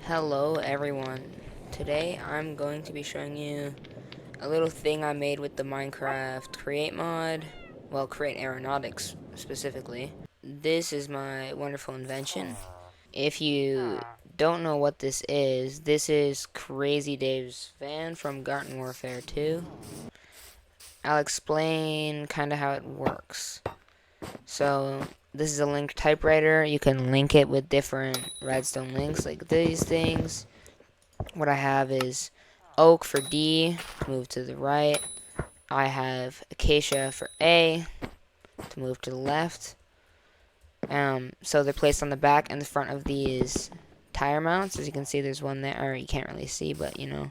Hello everyone. Today I'm going to be showing you a little thing I made with the Minecraft Create mod. Well, Create Aeronautics specifically. This is my wonderful invention. If you don't know what this is Crazy Dave's van from Garden Warfare 2. I'll explain kind of how it works. So, this is a link typewriter. You can link it with different redstone links like these things. What I have is oak for D to move to the right. I have acacia for A to move to the left. So they're placed on the back and the front of these tire mounts. As you can see, there's one there, or you can't really see, but you know,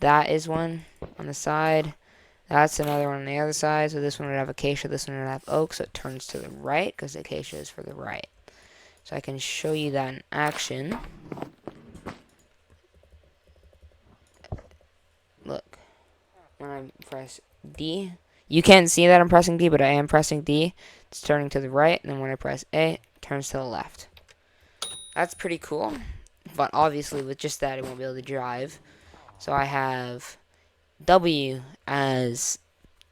that is one on the side. That's another one on the other side. So this one would have acacia, this one would have oak, so it turns to the right because acacia is for the right. So I can show you that in action. Look, when I press D, you can't see that I'm pressing D, but I am pressing D. It's turning to the right, and then when I press A, it turns to the left. That's pretty cool, but obviously with just that, it won't be able to drive. So I have W as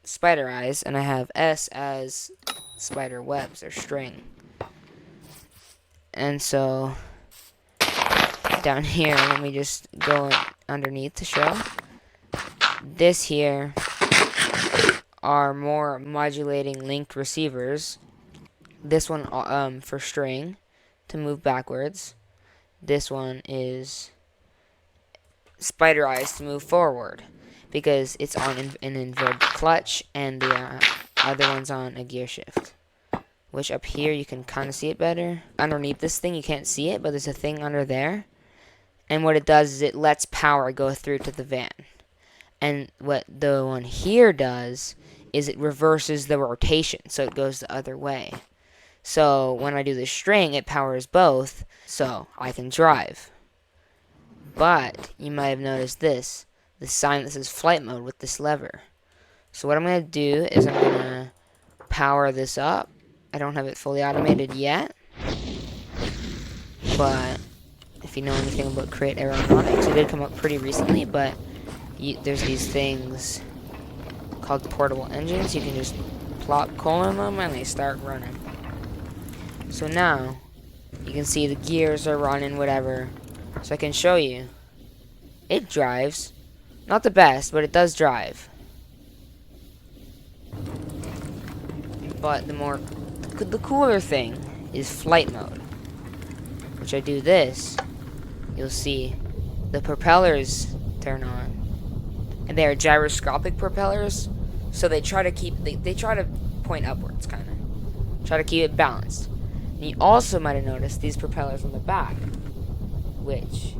spider eyes, and I have S as spider webs, or string. And so, down here, let me just go underneath to show. This here are more modulating linked receivers. This one for string to move backwards. This one is spider eyes to move forward because it's on an inverted clutch, and the other one's on a gear shift. Which up here you can kind of see it better. Underneath this thing you can't see it, but there's a thing under there. And what it does is it lets power go through to the van. And what the one here does is it reverses the rotation, so it goes the other way. So when I do the string, it powers both, so I can drive. But you might have noticed this sign that says flight mode with this lever. So what I'm going to do is I'm going to power this up. I don't have it fully automated yet, but if you know anything about Create Aeronautics, it did come up pretty recently, but there's these things called portable engines. You can just plop coal in them and they start running. So now you can see the gears are running, whatever. So I can show you. It drives. Not the best, but it does drive. But the cooler thing is flight mode. Which I do this, you'll see the propellers turn on. And they are gyroscopic propellers, so they try to keep they try to point upwards, kind of try to keep it balanced. And you also might have noticed these propellers on the back, which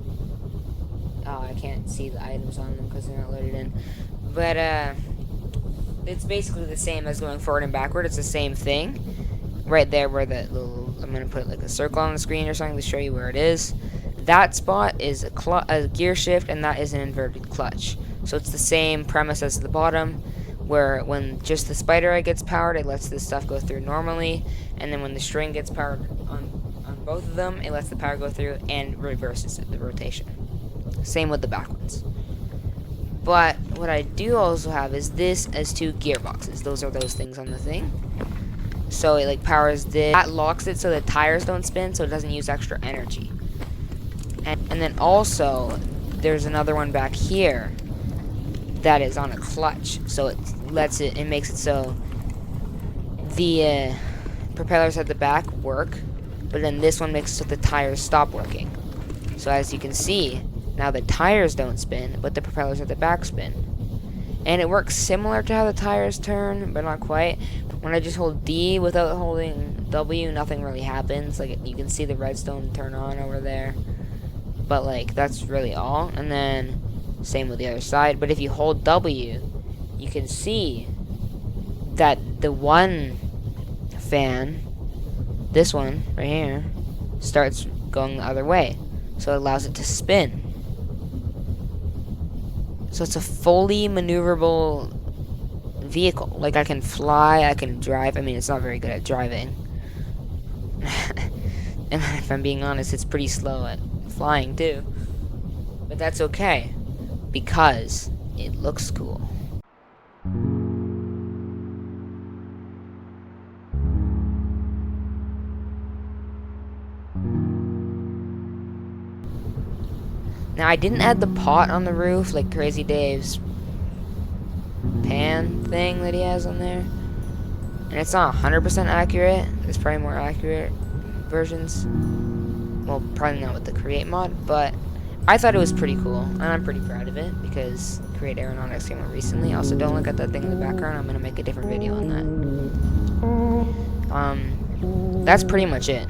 I can't see the items on them because they're not loaded in, but it's basically the same as going forward and backward. It's the same thing right there where the little, I'm gonna put like a circle on the screen or something to show you where it is. That spot is a gear shift, and that is an inverted clutch. So it's the same premise as the bottom, where when just the spider eye gets powered, it lets this stuff go through normally, and then when the string gets powered on both of them, it lets the power go through and reverses the rotation. Same with the back ones. But what I do also have is this as two gearboxes. Those are those things on the thing. So it like powers this. That locks it so the tires don't spin, so it doesn't use extra energy. And then also, there's another one back here that is on a clutch, so it makes it so the propellers at the back work, but then this one makes it so the tires stop working. So as you can see, now the tires don't spin, but the propellers at the back spin. And it works similar to how the tires turn, but not quite. When I just hold D without holding W, nothing really happens. Like, you can see the redstone turn on over there. But like, that's really all. And then same with the other side. But if you hold W, you can see that the one fan, this one right here, starts going the other way. So it allows it to spin. So it's a fully maneuverable vehicle. Like, I can fly, I can drive. I mean, it's not very good at driving. And if I'm being honest, it's pretty slow at flying too. But that's okay, because it looks cool. Now, I didn't add the pot on the roof like Crazy Dave's pan thing that he has on there. And it's not 100% accurate. There's probably more accurate versions. Well, probably not with the Create mod, but I thought it was pretty cool, and I'm pretty proud of it, because Create Aeronautics came out recently. Also, don't look at that thing in the background. I'm going to make a different video on that. That's pretty much it.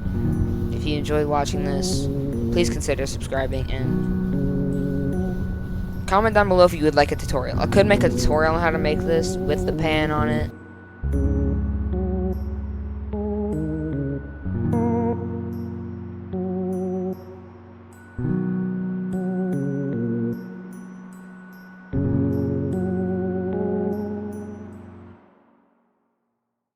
If you enjoyed watching this, please consider subscribing, and comment down below if you would like a tutorial. I could make a tutorial on how to make this with the pan on it.